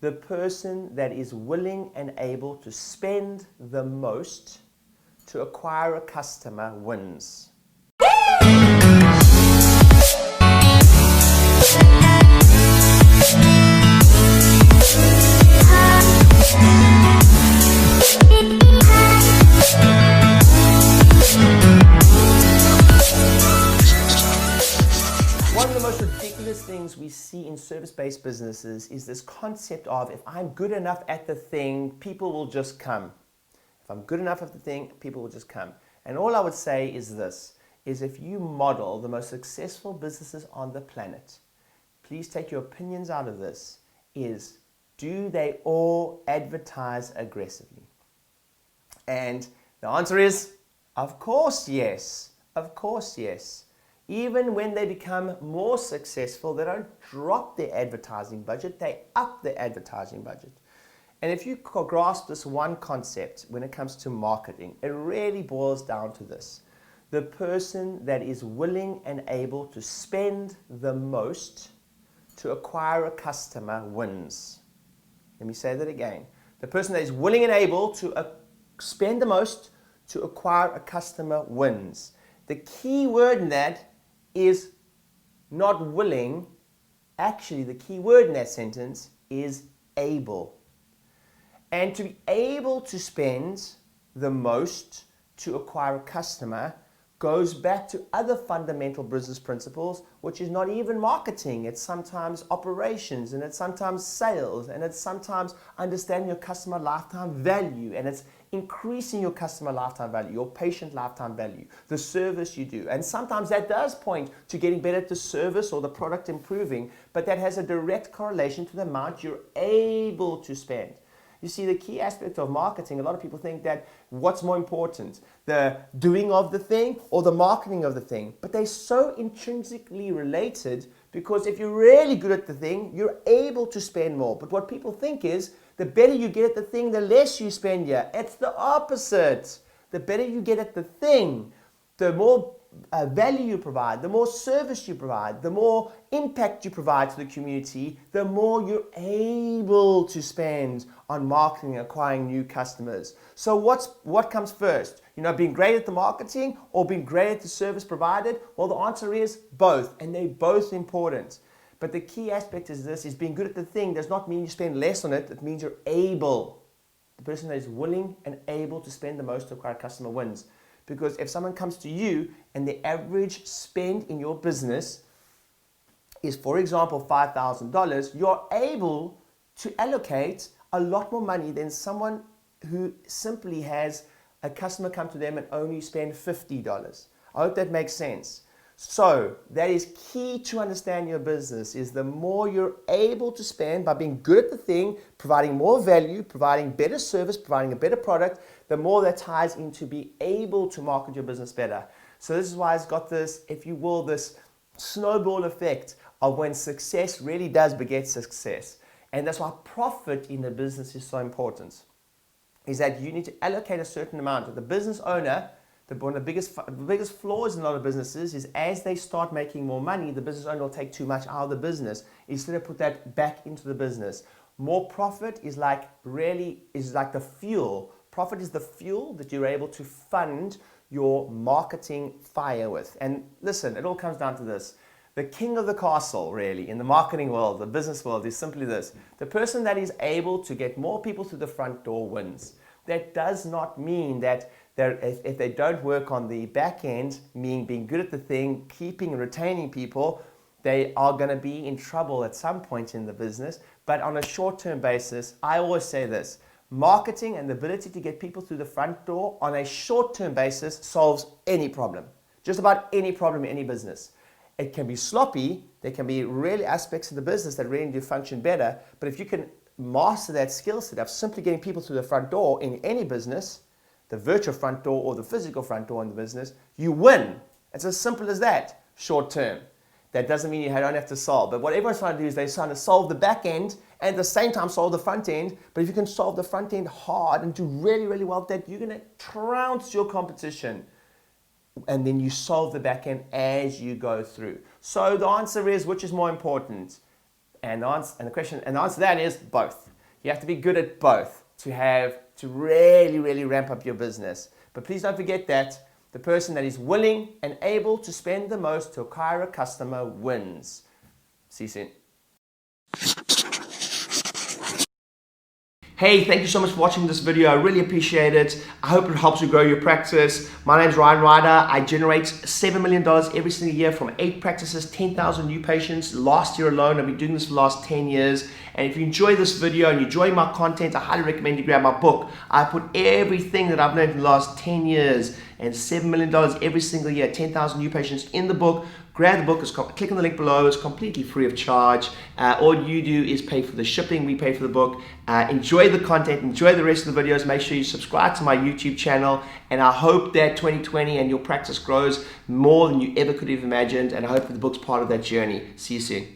The person that is willing and able to spend the most to acquire a customer wins. One of the most ridiculous things we see in service-based businesses is this concept of, if I'm good enough at the thing, people will just come. If I'm good enough at the thing, people will just come. And all I would say is this, is if you model the most successful businesses on the planet, please take your opinions out of this, is do they all advertise aggressively? And the answer is, of course, yes. Of course, yes. Even when they become more successful, they don't drop their advertising budget, they up their advertising budget. And if you grasp this one concept when it comes to marketing, it really boils down to this. The person that is willing and able to spend the most to acquire a customer wins. Let me say that again. The person that is willing and able to spend the most to acquire a customer wins. The key word in that is not willing. Actually, the key word in that sentence is able. And to be able to spend the most to acquire a customer goes back to other fundamental business principles, which is not even marketing. It's sometimes operations, and it's sometimes sales, and it's sometimes understanding your customer lifetime value, and it's increasing your customer lifetime value, your patient lifetime value, the service you do. And sometimes that does point to getting better at the service or the product improving, but that has a direct correlation to the amount you're able to spend. You see, the key aspect of marketing, a lot of people think that what's more important, the doing of the thing or the marketing of the thing. But they're so intrinsically related, because if you're really good at the thing, you're able to spend more. But what people think is the better you get at the thing, the less you spend here. It's the opposite. The better you get at the thing, the more value you provide, the more service you provide, the more impact you provide to the community, the more you're able to spend on marketing and acquiring new customers. So what comes first? Being great at the marketing or being great at the service provided? Well, the answer is both, and they're both important. But the key aspect is this, is being good at the thing does not mean you spend less on it, it means you're able. The person that is willing and able to spend the most to acquire a customer wins. Because if someone comes to you and the average spend in your business is, for example, $5,000, you're able to allocate a lot more money than someone who simply has a customer come to them and only spend $50. I hope that makes sense. So that is key to understand your business, is the more you're able to spend by being good at the thing, providing more value, providing better service, providing a better product, the more that ties into be able to market your business better. So this is why it's got this, if you will, this snowball effect of when success really does beget success. And that's why profit in the business is so important, is that you need to allocate a certain amount. The business owner, one of the biggest flaws in a lot of businesses is as they start making more money, the business owner will take too much out of the business instead of put that back into the business. More profit is like the fuel. Profit is the fuel that you're able to fund your marketing fire with. And listen, it all comes down to this. The king of the castle, really, in the marketing world, the business world, is simply this. The person that is able to get more people through the front door wins. That does not mean that if they don't work on the back end, meaning being good at the thing, keeping and retaining people, they are going to be in trouble at some point in the business. But on a short-term basis, I always say this, marketing and the ability to get people through the front door on a short-term basis solves any problem. Just about any problem in any business. It can be sloppy, there can be really aspects of the business that really do function better, but if you can master that skill set of simply getting people through the front door in any business, the virtual front door or the physical front door in the business, you win. It's as simple as that, short term. That doesn't mean you don't have to solve. But what everyone's trying to do is they're trying to solve the back end and at the same time solve the front end. But if you can solve the front end hard and do really, really well at that, you're going to trounce your competition. And then you solve the back end as you go through. So the answer is, which is more important? And the answer to that is both. You have to be good at both to really, really ramp up your business. But please don't forget that the person that is willing and able to spend the most to acquire a customer wins. See you soon. Hey, thank you so much for watching this video. I really appreciate it. I hope it helps you grow your practice. My name is Rieder. I generate $7 million every single year from 8 practices, 10,000 new patients. Last year alone, I've been doing this for the last 10 years. And if you enjoy this video and you enjoy my content, I highly recommend you grab my book. I put everything that I've learned in the last 10 years and $7 million every single year, 10,000 new patients in the book. Grab the book, click on the link below, it's completely free of charge. All you do is pay for the shipping, we pay for the book. Enjoy the content, enjoy the rest of the videos, make sure you subscribe to my YouTube channel, and I hope that 2020 and your practice grows more than you ever could have imagined, and I hope that the book's part of that journey. See you soon.